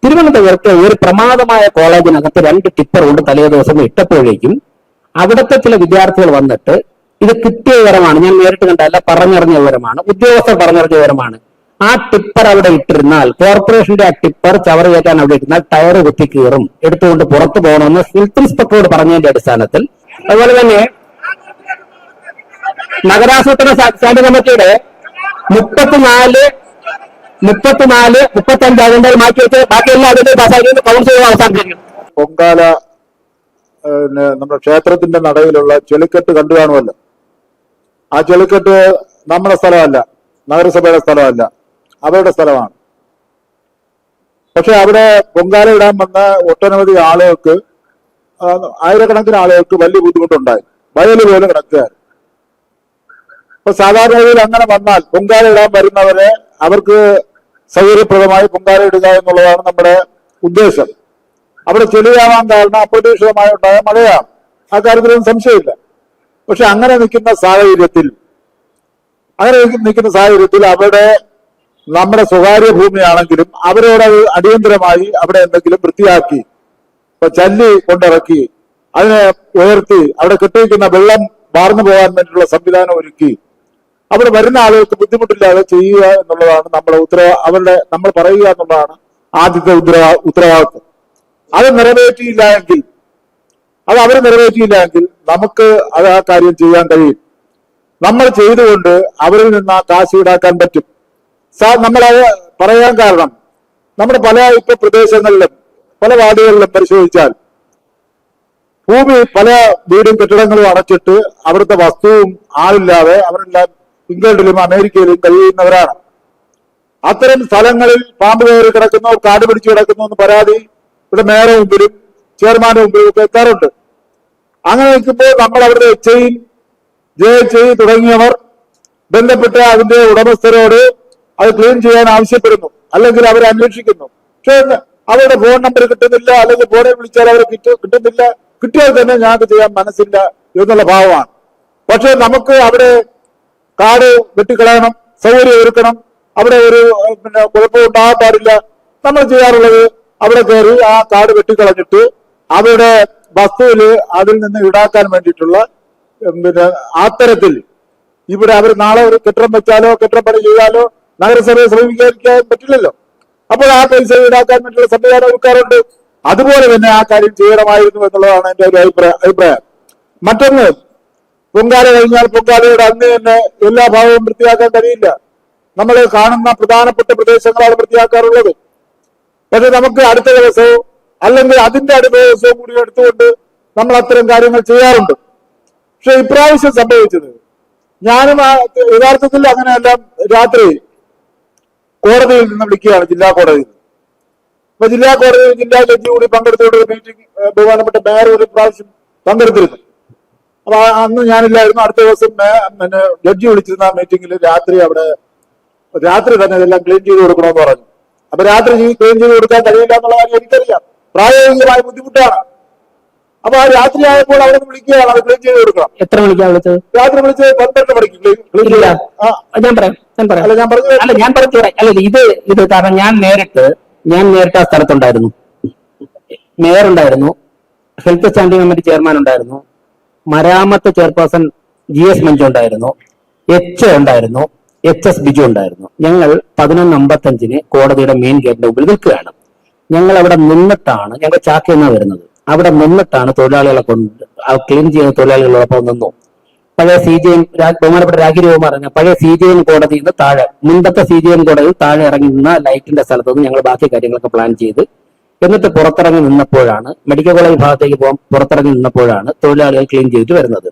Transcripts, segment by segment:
തിരുവനന്തപുരത്തെ ഒരു പ്രമാദമായ കോളേജിനകത്ത് 2 ടിപ്പർ കൊണ്ട് തലേ ദിവസം ഇട്ടപ്പോഴേക്കും അവിടുത്തെ ചില വിദ്യാർത്ഥികൾ വന്നിട്ട് ഇത് കിട്ടിയ വിവരമാണ്, ഞാൻ നേരിട്ട് കണ്ടല്ല, പറഞ്ഞറിഞ്ഞ വിവരമാണ്, ഉദ്യോഗസ്ഥർ പറഞ്ഞറിഞ്ഞ വിവരമാണ്. ആ ടിപ്പർ അവിടെ ഇട്ടിരുന്നാൽ, കോർപ്പറേഷന്റെ ആ ടിപ്പർ ചവറ് കയറ്റാൻ അവിടെ ഇട്ടിരുന്നാൽ ടയർ കുത്തി കീറും, എടുത്തുകൊണ്ട് പുറത്തു പോകണമെന്ന് ഹെൽത്ത് ഇൻസ്പെക്ടറോട് പറഞ്ഞതിന്റെ അടിസ്ഥാനത്തിൽ, അതുപോലെ തന്നെ നഗരാസൂത്രണ സ്റ്റാൻഡിംഗ് കമ്മിറ്റിയുടെ 35 അജണ്ടകൾ മാറ്റി വെച്ച് ബാക്കിയെല്ലാം അതിന്റെ പാസ്സാക്കി കൗൺസിൽ അവസാനിപ്പിക്കും. പൊങ്കാല നമ്മുടെ ക്ഷേത്രത്തിന്റെ നടയിലുള്ള ചെളിക്കെട്ട് കണ്ടു കാണുമല്ലോ. ആ ചെളിക്കെട്ട് നമ്മുടെ സ്ഥലമല്ല, നഗരസഭയുടെ സ്ഥലമല്ല, അവരുടെ സ്ഥലമാണ്. പക്ഷെ അവിടെ പൊങ്കാല ഇടാൻ വന്ന ഒട്ടനവധി ആളുകൾക്ക്, ആയിരക്കണക്കിന് ആളുകൾക്ക് വലിയ ബുദ്ധിമുട്ടുണ്ടായി. വയല് പോലെ കിടക്കുകയായിരുന്നു. അപ്പൊ സാധാരണ രീതിയിൽ അങ്ങനെ വന്നാൽ പൊങ്കാല ഇടാൻ വരുന്നവരെ അവർക്ക് സൗകര്യപ്രദമായി പൊങ്കാല ഇടുക എന്നുള്ളതാണ് നമ്മുടെ ഉദ്ദേശം. അവിടെ ചെളിയാവാൻ കാരണം അപ്രതീക്ഷിതമായി ഉണ്ടായ മഴയാണ്, ആ കാര്യത്തിലൊന്നും സംശയമില്ല. പക്ഷെ അങ്ങനെ നിൽക്കുന്ന സാഹചര്യത്തിൽ അവിടെ നമ്മുടെ സ്വകാര്യ ഭൂമിയാണെങ്കിലും അവരോട് അടിയന്തരമായി അവിടെ എന്തെങ്കിലും വൃത്തിയാക്കി, ഇപ്പൊ ചല്ലി കൊണ്ടിറക്കി അതിനെ ഉയർത്തി അവിടെ കെട്ടിവെക്കുന്ന വെള്ളം വാർന്നു പോകാൻ വേണ്ടിയിട്ടുള്ള സംവിധാനം ഒരുക്കി അവിടെ വരുന്ന ആളുകൾക്ക് ബുദ്ധിമുട്ടില്ലാതെ ചെയ്യുക എന്നുള്ളതാണ് നമ്മൾ പറയുക എന്നുള്ളതാണ് ആദ്യത്തെ ഉത്തരവാദിത്വം. അത് നിറവേറ്റിയില്ല എങ്കിൽ നമുക്ക് അത് ആ കാര്യം ചെയ്യാൻ കഴിയും. നമ്മൾ ചെയ്തുകൊണ്ട് അവരിൽ നിന്ന് ആ കാശ് ഈടാക്കാൻ പറ്റും. നമ്മളത് പറയാൻ കാരണം നമ്മുടെ പല പ്രദേശങ്ങളിലും പല വാർഡുകളിലും പരിശോധിച്ചാൽ ഭൂമി പല വീടും കെട്ടിടങ്ങളും അടച്ചിട്ട് അവിടുത്തെ വസ്തുവും ആളില്ലാതെ അവരെല്ലാം ഇംഗ്ലണ്ടിലും അമേരിക്കയിലും കഴിയുന്നവരാണ്. അത്തരം സ്ഥലങ്ങളിൽ പാമ്പ് കയറി കിടക്കുന്നു, കാട് പിടിച്ചു കിടക്കുന്നു എന്ന് പരാതി ഇവിടെ മേയറുടെ മുമ്പിലും ചെയർമാന്റെ മുമ്പിലും ഒക്കെ എത്താറുണ്ട്. അങ്ങനെ നിൽക്കുമ്പോൾ നമ്മൾ അവരുടെ ജെ തുടങ്ങിയവർ ബന്ധപ്പെട്ട അതിന്റെ ഉടമസ്ഥരോട് അത് ക്ലീൻ ചെയ്യാൻ ആവശ്യപ്പെടുന്നു, അല്ലെങ്കിൽ അവരെ അന്വേഷിക്കുന്നു. പക്ഷെ അവരുടെ ഫോൺ നമ്പർ കിട്ടുന്നില്ല, അല്ലെങ്കിൽ ഫോണിൽ വിളിച്ചാൽ അവരെ കിട്ടുന്നില്ല. കിട്ടിയാൽ തന്നെ ഞങ്ങൾക്ക് ചെയ്യാൻ മനസ്സില്ല എന്നുള്ള ഭാവമാണ്. പക്ഷെ നമുക്ക് അവിടെ കാട് വെട്ടിക്കളയണം, സൗകര്യം ഒരുക്കണം, അവിടെ ഒരു കുഴപ്പം ഉണ്ടാകാൻ പാടില്ല. നമ്മൾ ചെയ്യാറുള്ളത് അവിടെ കയറി ആ കാട് വെട്ടിക്കളഞ്ഞിട്ട് അവരുടെ വസ്തുവില് അതിൽ നിന്ന് ഈടാക്കാൻ വേണ്ടിയിട്ടുള്ള അത്തരത്തിൽ ഇവിടെ അവർ നാളെ ഒരു കെട്ടിടം വെച്ചാലോ കെട്ടിടം പണി ചെയ്താലോ നഗരസഭയെ സമീപിക്കാൻ പറ്റില്ലല്ലോ. അപ്പോൾ ആ പൈസ ഈടാക്കാൻ വേണ്ടിയുള്ള സംവിധാനം ഒരുക്കാറുണ്ട്. അതുപോലെ തന്നെ ആ കാര്യം ചെയ്യണമായിരുന്നു എന്നുള്ളതാണ് എന്റെ ഒരു അഭിപ്രായം. മറ്റൊന്ന്, പൊങ്കാല കഴിഞ്ഞാൽ പൊങ്കാലയുടെ അന്ന് തന്നെ എല്ലാ ഭാഗവും വൃത്തിയാക്കാൻ കഴിയില്ല. നമ്മൾ കാണുന്ന പ്രധാനപ്പെട്ട പ്രദേശങ്ങളാണ് വൃത്തിയാക്കാറുള്ളത്. പക്ഷെ നമുക്ക് അടുത്ത ദിവസവും അല്ലെങ്കിൽ അതിന്റെ അടുത്ത ദിവസവും കൂടി എടുത്തുകൊണ്ട് നമ്മൾ അത്തരം കാര്യങ്ങൾ ചെയ്യാറുണ്ട്. പക്ഷെ ഇപ്രാവശ്യം സംഭവിച്ചത്, ഞാനും യഥാർത്ഥത്തിൽ അങ്ങനെയെല്ലാം രാത്രി കോടതിയിൽ നിന്ന് വിളിക്കുകയാണ്, ജില്ലാ കോടതിയിൽ. അപ്പൊ ജില്ലാ ജഡ്ജി കൂടി പങ്കെടുത്തുകൊണ്ട് ഒരു മീറ്റിംഗ് ബഹുമാനപ്പെട്ട മേയർ ഒരു പ്രാവശ്യം പങ്കെടുത്തിരുന്നു. അപ്പൊ അന്ന് ഞാനില്ലായിരുന്നു. അടുത്ത ദിവസം ജഡ്ജി വിളിച്ചിരുന്ന ആ മീറ്റിംഗിൽ രാത്രി തന്നെ ഇതെല്ലാം ക്ലീൻ ചെയ്ത് കൊടുക്കണമെന്ന് പറഞ്ഞു. അപ്പൊ രാത്രി ക്ലീൻ ചെയ്ത് കൊടുക്കാൻ കഴിയില്ല എന്നുള്ള കാര്യം എനിക്കറിയാം, പ്രായോഗികമായ ബുദ്ധിമുട്ടാണ്. അപ്പൊ ആ രാത്രി ആയപ്പോൾ അവിടെ നിന്ന് വിളിക്കുകയാണ്, അത് ക്ലീൻ ചെയ്ത് കൊടുക്കണം. എത്ര മണിക്കാണ് വിളിച്ചത്? രാത്രി വിളിച്ചത് 12 മണിക്ക് ക്ലീൻ ചെയ്യാൻ. ഇത് കാരണം ഞാൻ നേരിട്ട് ആ സ്ഥലത്തുണ്ടായിരുന്നു. മേയർ ഉണ്ടായിരുന്നു, ഹെൽത്ത് സ്റ്റാൻഡിംഗ് കമ്മിറ്റി ചെയർമാൻ ഉണ്ടായിരുന്നു, മരാമത്ത് ചെയർപേഴ്സൺ GS മഞ്ജു ഉണ്ടായിരുന്നു, ഉണ്ടായിരുന്നു, HS ബിജു ഉണ്ടായിരുന്നു. ഞങ്ങൾ 11:55 കോടതിയുടെ മെയിൻ ഗേറ്റിന്റെ മുമ്പിൽ നിൽക്കുകയാണ്. ഞങ്ങൾ അവിടെ നിന്നിട്ടാണ്, ഞങ്ങൾ ചാക്കിൽ നിന്നാണ് വരുന്നത്, അവിടെ നിന്നിട്ടാണ് തൊഴിലാളികളെ കൊണ്ട് ക്ലീൻ ചെയ്യുന്ന തൊഴിലാളികളോടൊപ്പം നിന്നു. പഴയ CJN ബഹുമാനപ്പെട്ട രാഖിരൂപ പറഞ്ഞ പഴയ CJN കോടതിയിൽ നിന്ന് താഴെ, മുൻപത്തെ CJN കോടതിയിൽ താഴെ ഇറങ്ങി നിന്ന ലൈറ്റിന്റെ സ്ഥലത്ത് നിന്ന് ഞങ്ങൾ ബാക്കി കാര്യങ്ങളൊക്കെ പ്ലാൻ ചെയ്ത് എന്നിട്ട് പുറത്തിറങ്ങി നിന്നപ്പോഴാണ്, മെഡിക്കൽ കോളേജ് ഭാഗത്തേക്ക് പുറത്തിറങ്ങി നിന്നപ്പോഴാണ് തൊഴിലാളികൾ ക്ലീൻ ചെയ്തിട്ട് വരുന്നത്.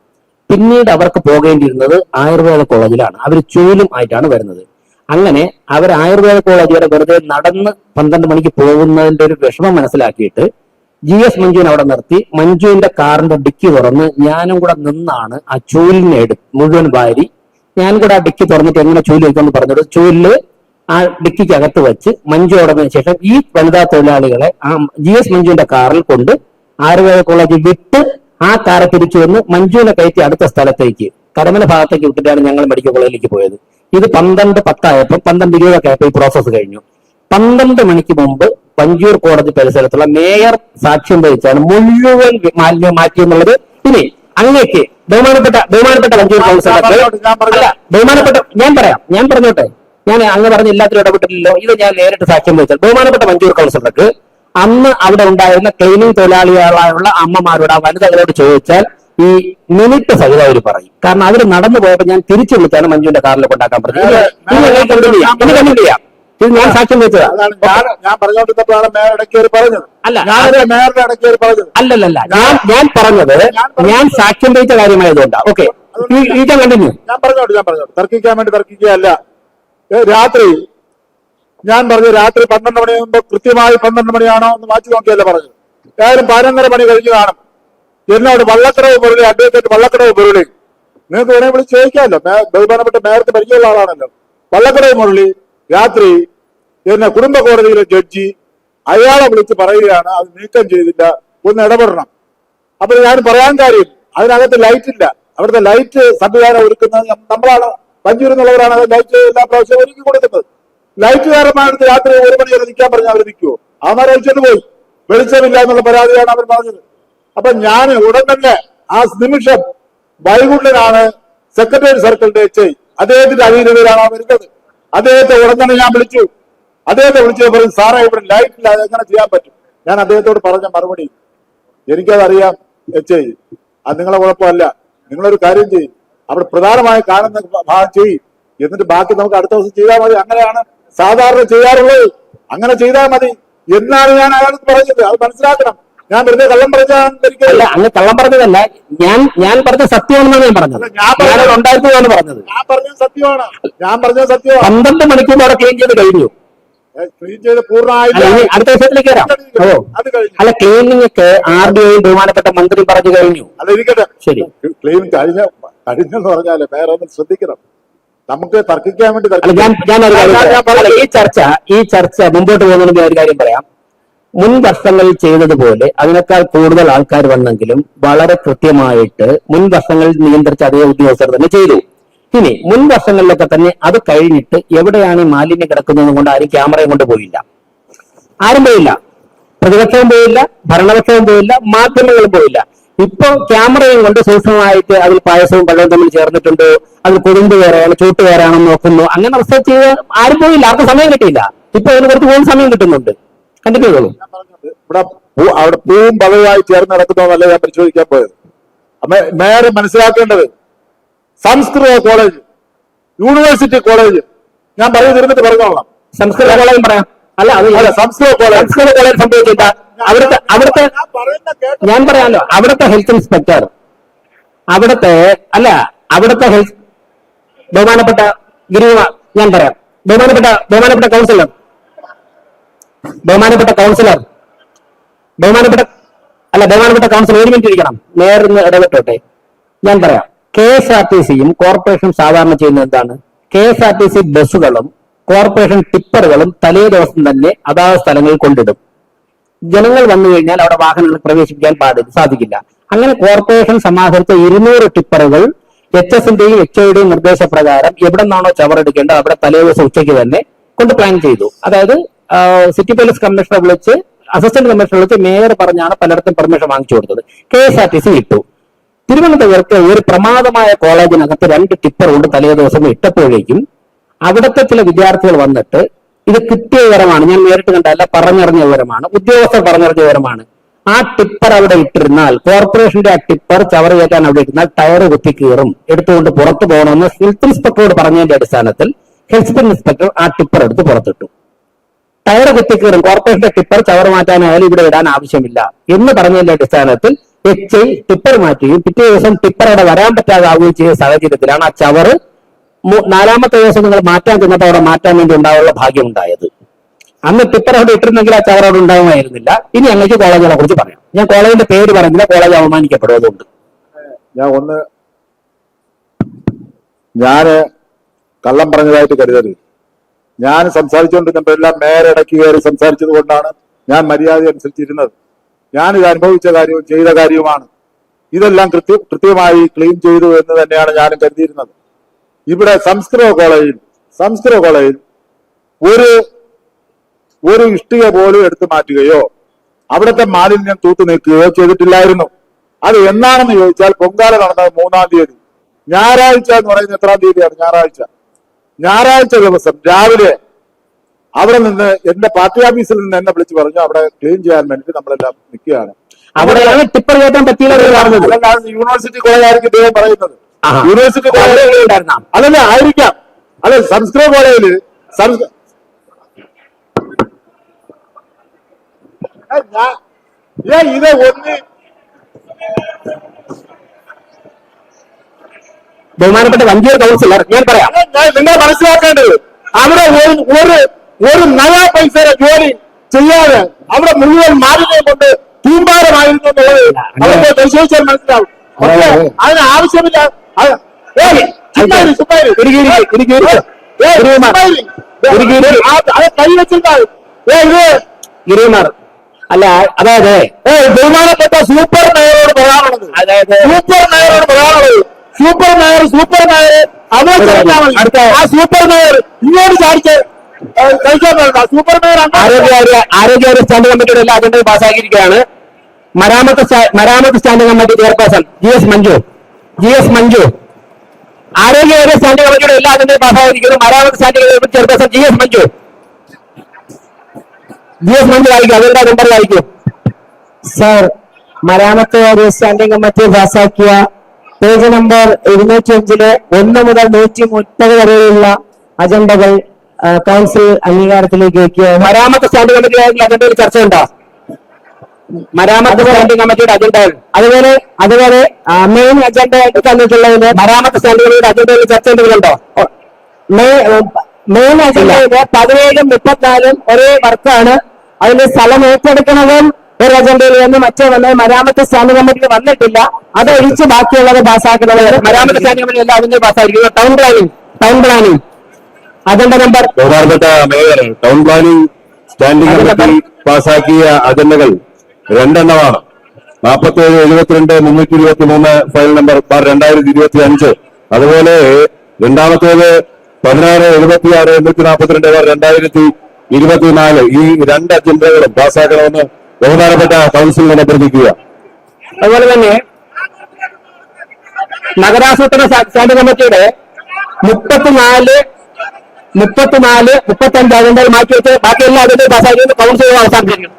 പിന്നീട് അവർക്ക് പോകേണ്ടിയിരുന്നത് ആയുർവേദ കോളേജിലാണ്. അവർ ചൂലും ആയിട്ടാണ് വരുന്നത്. അങ്ങനെ അവർ ആയുർവേദ കോളേജ് വരെ വെറുതെ നടന്ന് 12 മണിക്ക് പോകുന്നതിന്റെ ഒരു വിഷമം മനസ്സിലാക്കിയിട്ട് GS മഞ്ജുവിനെ അവിടെ നിർത്തി മഞ്ജുവിന്റെ കാറിന്റെ ഡിക്കി തുറന്ന് ഞാനും കൂടെ നിന്നാണ് ആ ചൂലിനെ മുഴുവൻ വാരി, ഞാനും കൂടെ ആ ഡിക്കി തുറന്നിട്ട് എങ്ങനെ ചൂല് വെക്കുമെന്ന് പറഞ്ഞിട്ട് ചൂലില് ആ ഡിക്കിക്ക് അകത്ത് വെച്ച് മഞ്ജു ഉടമതിന് ശേഷം ഈ വനിതാ തൊഴിലാളികളെ ആ GS മഞ്ജുവിന്റെ കാറിൽ കൊണ്ട് ആയുർവേദ കോളേജ് വിട്ട് ആ കാറെ തിരിച്ചു വന്ന് മഞ്ജുവിനെ കയറ്റി അടുത്ത സ്ഥലത്തേക്ക് കരമന ഭാഗത്തേക്ക് വിട്ടിട്ടാണ് ഞങ്ങൾ മെഡിക്കൽ കോളേജിലേക്ക് പോയത്. ഇത് 12:10 ആയപ്പോൾ 12:20 ആയപ്പോൾ ഈ പ്രോസസ്സ് കഴിഞ്ഞു. 12 മണിക്ക് മുമ്പ് വഞ്ചൂർ കോടതി പരിസരത്തുള്ള മേയർ സാക്ഷ്യം വഹിച്ചാണ് മുഴുവൻ മാലിന്യം മാറ്റിയെന്നുള്ളത്. ഇനി അങ്ങേക്ക് ബഹുമാനപ്പെട്ട വഞ്ചൂർ കൗൺസിലർക്ക് അല്ല, ഞാൻ പറഞ്ഞോട്ടെ, ഞാൻ അങ്ങ് പറഞ്ഞ എല്ലാത്തിലും ഇടപെട്ടില്ലല്ലോ. ഇത് ഞാൻ നേരിട്ട് സാക്ഷ്യം വഹിച്ചാൽ ബഹുമാനപ്പെട്ട വഞ്ചൂർ കൗൺസിലർക്ക് അന്ന് അവിടെ ഉണ്ടായിരുന്ന ക്ലീനിങ് തൊഴിലാളികളായുള്ള അമ്മമാരോട്, ആ വനിതകളോട് ചോദിച്ചാൽ ഈ മിനിറ്റ് സഹിതം അവർ പറയും. കാരണം അവർ നടന്നു പോയപ്പോൾ ഞാൻ തിരിച്ചു വിളിച്ചാണ് മഞ്ജുവിന്റെ കാറിൽ കൊണ്ടാക്കാൻ പറഞ്ഞത്. കണ്ടിന്യൂ ചെയ്യാം. ഇത് ഞാൻ സാക്ഷ്യം വെച്ചതാണ്. ഞാൻ പറഞ്ഞുകൊണ്ടിരുന്നപ്പോഴാണ് മേയർ ഇടയ്ക്കേറി പറഞ്ഞത്. മേയറുടെ ഇടയ്ക്കേറി പറഞ്ഞത് അല്ലല്ല, ഞാൻ പറഞ്ഞത് ഞാൻ സാക്ഷ്യം വഹിച്ച കാര്യമായതുകൊണ്ടാണ്. Okay, continue. ഞാൻ പറഞ്ഞോട്ട് തർക്കിക്കാൻ വേണ്ടി തർക്കിക്കുകയല്ല. രാത്രി ഞാൻ പറഞ്ഞു, രാത്രി 12 മണിയാകുമ്പോ കൃത്യമായി 12 മണിയാണോ എന്ന് മാറ്റി നോക്കിയല്ല പറഞ്ഞത്. ഏതായാലും 11:30 മണി കഴിഞ്ഞ് കാണും. എന്നോട് വള്ളക്കടവ് മുരളി, അഡ്വക്കേറ്റ് വള്ളക്കടവ് മുരളി, നിങ്ങൾക്ക് വേണമെങ്കിൽ വിളിച്ച് ചോദിക്കാമല്ലോ, ബഹുമാനപ്പെട്ട മേയർക്ക് പരിചയമുള്ള ആളാണല്ലോ. വള്ളക്കടവ് മുരളി രാത്രി എന്നെ കുടുംബ കോടതിയിലെ ജഡ്ജി അയാളെ വിളിച്ച് പറയുകയാണ്, അത് നീക്കം ചെയ്തില്ല, ഒന്ന് ഇടപെടണം. അപ്പൊ ഞാൻ പറയാൻ കാര്യം, അതിനകത്ത് ലൈറ്റ് ഇല്ല. അവിടുത്തെ ലൈറ്റ് സംവിധാനം ഒരുക്കുന്നത് നമ്മളാണ്, വഞ്ചൂരിന്നുള്ളവരാണ് അത് ലൈറ്റ് എല്ലാ പ്രാവശ്യവും ഒരുക്കി കൊടുക്കുന്നത്. ലൈറ്റുകാരന്മാരുടെ രാത്രി 1 മണി വരെ നിൽക്കാൻ പറഞ്ഞാൽ അവർ നിൽക്കുവോ? അവന്മാരെ അയച്ചിട്ട് പോയി. വെളിച്ചമില്ല എന്നുള്ള പരാതിയാണ് അവർ പറഞ്ഞത്. അപ്പൊ ഞാൻ ഉടൻ തന്നെ ആ നിമിഷം വൈകുണ്ഠനാണ് സെക്രട്ടറി സർക്കിളിന്റെ HI, അദ്ദേഹത്തിന്റെ അധീനതയിലാണ് വരുന്നത്. അദ്ദേഹത്തെ ഉടൻ തന്നെ ഞാൻ വിളിച്ചു. അദ്ദേഹത്തെ വിളിച്ചു പറഞ്ഞു, സാറേ ഇവിടെ ലൈറ്റ് ഇല്ല, അതെങ്ങനെ ചെയ്യാൻ പറ്റും? ഞാൻ അദ്ദേഹത്തോട് പറഞ്ഞ മറുപടി, എനിക്കതറിയാം HI, അത് നിങ്ങളെ കുഴപ്പമല്ല, നിങ്ങളൊരു കാര്യം ചെയ്യും, അവിടെ പ്രധാനമായി കാണുന്ന ഭാഗം ചെയ്യും, എന്നിട്ട് ബാക്കി നമുക്ക് അടുത്ത ദിവസം ചെയ്താൽ മതി. അങ്ങനെയാണ് സാധാരണ ചെയ്യാറുള്ളത്, അങ്ങനെ ചെയ്താൽ മതി എന്നാണ് ഞാൻ അയാൾക്ക് പറഞ്ഞത്. അത് മനസ്സിലാക്കണം. ഞാൻ വെറുതെ കള്ളം പറഞ്ഞല്ല. അങ്ങ് കള്ളം പറഞ്ഞതല്ല, ഞാൻ പറഞ്ഞ സത്യമാണെന്നാണ് ഞാൻ പറഞ്ഞത്. ഉണ്ടായിരുന്നതാണ് പറഞ്ഞത്. ഞാൻ പറഞ്ഞത് സത്യമാണ്. 12 മണിക്കൂർ അവിടെ ക്ലീൻ ചെയ്ത് കഴിഞ്ഞു. ക്ലീൻ ചെയ്ത് പൂർണ്ണമായില്ല. അടുത്ത ദിവസത്തിലേക്ക് വരാം. അല്ല, ക്ലീനിങ് ഒക്കെ RDI ബഹുമാനപ്പെട്ട മന്ത്രി പറഞ്ഞു കഴിഞ്ഞു. അതിരിക്കട്ടെ, ശരി. ക്ലീൻ കഴിഞ്ഞെന്ന് പറഞ്ഞാല് വേറെ ഒന്ന് ശ്രദ്ധിക്കണം. നമുക്ക് തർക്കിക്കാൻ വേണ്ടി ഈ ചർച്ച മുമ്പോട്ട് പോകുന്നതിന് ഞാൻ ഒരു കാര്യം പറയാം. മുൻ വർഷങ്ങളിൽ ചെയ്തതുപോലെ അതിനേക്കാൾ കൂടുതൽ ആൾക്കാർ വന്നെങ്കിലും വളരെ കൃത്യമായിട്ട് മുൻ വർഷങ്ങളിൽ നിയന്ത്രിച്ച അതേ ഉദ്യോഗസ്ഥർ തന്നെ ചെയ്തു. ഇനി മുൻ വർഷങ്ങളിലൊക്കെ തന്നെ അത് കഴിഞ്ഞിട്ട് എവിടെയാണ് ഈ മാലിന്യം കിടക്കുന്നത് കൊണ്ട് ആരും ക്യാമറയും കൊണ്ട് പോയില്ല, ആരും പോയില്ല. പ്രതിപക്ഷവും പോയില്ല, ഭരണപക്ഷവും പോയില്ല, മാധ്യമങ്ങളും പോയില്ല. ഇപ്പൊ ക്യാമറയും കൊണ്ട് സൂക്ഷ്മമായിട്ട് അതിൽ പായസവും വെള്ളവും തമ്മിൽ ചേർന്നിട്ടുണ്ടോ, അതിൽ കൊതുമ്പ് കയറാണ് ചൂട്ട് കയറാണെന്ന് നോക്കുന്നു. അങ്ങനെ റിസർച്ച് ചെയ്ത് ആരും പോയില്ല, ആർക്കും സമയം കിട്ടിയില്ല. ഇപ്പൊ അതിന് കുറച്ച് കൂടുതൽ സമയം കിട്ടുന്നുണ്ട്. കണ്ടിന്യൂ ചെയ്തോളൂ. ഇവിടെ അവിടെ പൂവും പഴവുമായി ചേർന്ന് നടക്കുന്നതല്ല ഞാൻ പരിശോധിക്കാൻ പോയത്. മേയർ മനസ്സിലാക്കേണ്ടത്, സംസ്കൃത കോളേജ്, യൂണിവേഴ്സിറ്റി കോളേജ്, ഞാൻ പറഞ്ഞു തീർന്നിട്ട് പറഞ്ഞോളാം. സംസ്കൃത കോളേജ് പറയാം. അല്ല, സംസ്കൃത കോളേജ് സംഭവിച്ചില്ല. അവിടുത്തെ ഞാൻ പറയാമല്ലോ, അവിടുത്തെ ഹെൽത്ത് ഇൻസ്പെക്ടർ, അവിടുത്തെ ഹെൽത്ത് ബഹുമാനപ്പെട്ട ഞാൻ പറയാം, ബഹുമാനപ്പെട്ട കൗൺസിലർ ബഹുമാനപ്പെട്ട കൗൺസിലർ ഒരു മിനിറ്റ് ഇരിക്കണം. നേരിന്ന് ഇടപെട്ടോട്ടെ. ഞാൻ പറയാം, KSRTCയും കോർപ്പറേഷനും സാധാരണ ചെയ്യുന്നത് എന്താണ്? KSRTC ബസ്സുകളും കോർപ്പറേഷൻ ടിപ്പറുകളും തലേ ദിവസം തന്നെ അതാത് സ്ഥലങ്ങളിൽ കൊണ്ടിടും. ജനങ്ങൾ വന്നു കഴിഞ്ഞാൽ അവിടെ വാഹനങ്ങൾ പ്രവേശിപ്പിക്കാൻ സാധിക്കില്ല. അങ്ങനെ കോർപ്പറേഷൻ സമാഹരിച്ച 200 ടിപ്പറുകൾ HS-ന്റെയും HOയുടെയും നിർദ്ദേശപ്രകാരം എവിടെ നിന്നാണോ ചവറെടുക്കേണ്ടത് അവിടെ തലേ ദിവസം ഉച്ചയ്ക്ക് തന്നെ കൊണ്ട് പ്ലാൻ ചെയ്തു. അതായത് സിറ്റി പോലീസ് കമ്മീഷണറെ വിളിച്ച്, അസിസ്റ്റന്റ് കമ്മീഷണറെ വിളിച്ച് മേയർ പറഞ്ഞാണ് പലയിടത്തും പെർമിഷൻ വാങ്ങിച്ചു കൊടുത്തത്. KSRTC ഇട്ടു. തിരുവനന്തപുരത്ത് ഒരു പ്രമാദമായ കോളേജിനകത്ത് 2 ടിപ്പർ കൊണ്ട് തലേ ദിവസം ഇട്ടപ്പോഴേക്കും അവിടുത്തെ ചില വിദ്യാർത്ഥികൾ വന്നിട്ട്, ഇത് കിട്ടിയ വിവരമാണ്, ഞാൻ നേരിട്ട് കണ്ടല്ല, പറഞ്ഞറിഞ്ഞ വിവരമാണ്, ഉദ്യോഗസ്ഥർ പറഞ്ഞറിഞ്ഞ വിവരമാണ്. ആ ടിപ്പർ അവിടെ ഇട്ടിരുന്നാൽ, കോർപ്പറേഷന്റെ ആ ടിപ്പർ ചവറ് കയറ്റാൻ അവിടെ ഇട്ടിരുന്നാൽ ടയർ കുത്തി കീറും, എടുത്തുകൊണ്ട് പുറത്തു പോകണമെന്ന് ഹെൽത്ത് ഇൻസ്പെക്ടറോട് പറഞ്ഞതിന്റെ അടിസ്ഥാനത്തിൽ ഹെൽത്ത് ഇൻസ്പെക്ടർ ആ ടിപ്പർ എടുത്ത് പുറത്തിട്ടു. ടയർ കുത്തിക്കീറും, കോർപ്പറേഷന്റെ ടിപ്പർ ചവറ് മാറ്റാനായാലും ഇവിടെ ഇടാൻ ആവശ്യമില്ല എന്ന് പറഞ്ഞതിന്റെ അടിസ്ഥാനത്തിൽ HI ടിപ്പർ മാറ്റുകയും പിറ്റേ ദിവസം ടിപ്പർ അവിടെ വരാൻ പറ്റാതാവുകയും ചെയ്ത സാഹചര്യത്തിലാണ് ആ ചവറ് 4ാമത്തെ ദിവസം നിങ്ങൾ മാറ്റാൻ ചെന്നപ്പോൾ അവിടെ മാറ്റാൻ വേണ്ടി ഉണ്ടാകാനുള്ള ഭാഗ്യം ഉണ്ടായത്. അന്ന് ടിപ്പർ അവിടെ ഇട്ടിരുന്നെങ്കിൽ ആ ചവർ അവിടെ ഉണ്ടാകുമായിരുന്നില്ല. ഇനി അങ്ങേക്ക് കോളേജുകളെ കുറിച്ച് പറയാം. ഞാൻ കോളേജിന്റെ പേര് പറഞ്ഞില്ല, കോളേജ് അവമാനിക്കപ്പെടും. അതുകൊണ്ട് ഞാന് കള്ളം പറഞ്ഞതായിട്ട് കരുതരുത്. ഞാൻ സംസാരിച്ചുകൊണ്ടിരുന്നപ്പോഴെല്ലാം മേയർ ഇടയ്ക്ക് കയറി സംസാരിച്ചത് കൊണ്ടാണ് ഞാൻ മര്യാദ അനുസരിച്ചിരുന്നത്. ഞാനിത് അനുഭവിച്ച കാര്യവും ചെയ്ത കാര്യവുമാണ്. ഇതെല്ലാം കൃത്യമായി ക്ലീൻ ചെയ്തു എന്ന് തന്നെയാണ് ഞാനും കരുതിയിരുന്നത്. ഇവിടെ സംസ്കൃത കോളേജിൽ ഒരു ഒരു ഇഷ്ടിക പോലും എടുത്തു മാറ്റുകയോ അവിടുത്തെ മാലിന്യം തൂത്തു നീക്കുകയോ ചെയ്തിട്ടില്ലായിരുന്നു. അത് എന്നാണെന്ന് ചോദിച്ചാൽ പൊങ്കാല നടന്നത് 3-ാം തീയതി. ഞായറാഴ്ച എന്ന് പറയുന്നത് എത്രാം തീയതിയാണ്? ഞായറാഴ്ച ദിവസം രാവിലെ അവിടെ നിന്ന് എന്റെ പാർട്ടി ഓഫീസിൽ നിന്ന് എന്നെ വിളിച്ച് പറഞ്ഞു അവിടെ ക്ലീൻ ചെയ്യാൻ വേണ്ടി നമ്മളെല്ലാം നിൽക്കുകയാണ്. അവിടെയാണ് ടിപ്പർ കയറ്റാൻ പറ്റിയില്ല യൂണിവേഴ്സിറ്റി കോളേജായിരിക്കും ഇദ്ദേഹം പറയുന്നത്. യൂണിവേഴ്സിറ്റി കോളേജ് അതല്ല ആയിരിക്കാം. അല്ലെ സംസ്കൃത കോളേജില് ഇത് ഒന്ന് ബഹുമാനപ്പെട്ട വഞ്ചിയൂർ കൗൺസിലർ, ഞാൻ പറയാം, നിങ്ങൾ മനസ്സിലാക്കേണ്ടത് അവിടെ ഒരു നയാ പൈസ ജോലി ചെയ്യാതെ അവിടെ മുഴുവൻ മാലിന്യം കൊണ്ട് കൂമ്പാരമായിരുന്നു എന്നുള്ളത് അവർക്ക് പരിശോധിച്ചാൽ മനസ്സിലാവും. പക്ഷേ അതിന് ആവശ്യമില്ല. കൈവച്ചിട്ടുണ്ടാവും. ഗിരിമാർ അല്ല, അതായത് ബഹുമാനപ്പെട്ട സൂപ്പർ മേയറോട് പറയാനുള്ളത്, സൂപ്പർ മേയർ അവർ പറഞ്ഞാൽ മതി. ആ സൂപ്പർ മേയർ ഇങ്ങോട്ട് ചാടിച്ച് കഴിക്കാൻ വേണ്ട. സൂപ്പർ മേയർ ആരോഗ്യ സ്റ്റാൻഡിംഗ് കമ്മിറ്റിയുടെ എല്ലാ അജണ്ടയും പാസ്സാക്കിയിരിക്കുകയാണ്. മരാമത്ത് standing committee chairperson G S Manju ആരോഗ്യ സ്റ്റാൻഡിംഗ് കമ്മിറ്റിയുടെ എല്ലാ അജണ്ടയും പാസ്സാക്കിയിരിക്കുന്നു. മരാമത്ത് standing committee chairperson G S Manju വായിക്കും. അതിന്റെ നമ്പർ വായിക്കൂ. സർ, മരാമത്ത് സ്റ്റാൻഡിംഗ് കമ്മിറ്റി പാസാക്കിയ പേജ് നമ്പർ 205 1 മുതൽ 130 വരെയുള്ള അജണ്ടകൾ കൗൺസിൽ അംഗീകാരത്തിലേക്ക് വയ്ക്കുകയാണ്. മരാമത്ത് സ്റ്റാൻഡിംഗ് കമ്മിറ്റിയുടെ അജണ്ടയിൽ ചർച്ചയുണ്ടോ? മരാമത്ത് സ്റ്റാൻഡിംഗ് കമ്മിറ്റിയുടെ അജണ്ടകൾ അതുപോലെ മെയിൻ അജണ്ട ആയിട്ട് തന്നിട്ടുള്ളതിന് മരാമത്ത് സ്റ്റാൻഡിംഗ് കമ്മിറ്റിയുടെ അജണ്ടയിൽ ചർച്ച എന്തെങ്കിലുണ്ടോ? മെയിൻ അജണ്ടയില് 17 34 ഒരേ വർക്കാണ്. അതിന്റെ സ്ഥലം ഏറ്റെടുക്കണതും ഒരു അജണ്ടയിൽ നിന്ന് മറ്റേ വന്നത് മരാമത്ത് സ്റ്റാൻഡിംഗ് കമ്മിറ്റിയിൽ വന്നിട്ടില്ല. അതൊഴിച്ച് ബാക്കിയുള്ളത് പാസ്സാക്കുന്നത് മരാമത്ത് സ്റ്റാൻഡിംഗ് കമ്മിറ്റി എല്ലാ അജണ്ടയും പാസ്സായിരിക്കുന്നു. Town planning agenda number. ബഹുമാനപ്പെട്ട mayor, town planning standing committee പാസാക്കിയ അജണ്ടകൾ 2 എണ്ണമാണ്. 47 72 323 ഫയൽ നമ്പർ 2025. അതുപോലെ രണ്ടാമത്തേത് 16 76 842 2024. ഈ 2 അജണ്ടകളും പാസ്സാക്കണമെന്ന് ബഹുമാനപ്പെട്ട കൗൺസിലിനോട് അഭ്യർത്ഥിക്കുക. അതുപോലെ തന്നെ നഗരാസൂത്രണ സ്റ്റാൻഡിംഗ് കമ്മിറ്റിയുടെ 34 35 അജണ്ടകൾ മാറ്റി വെച്ച് ബാക്കി എല്ലാ അജണ്ടയും പാസ്സാക്കി കൗൺസിൽ അവസാനിപ്പിക്കുന്നു.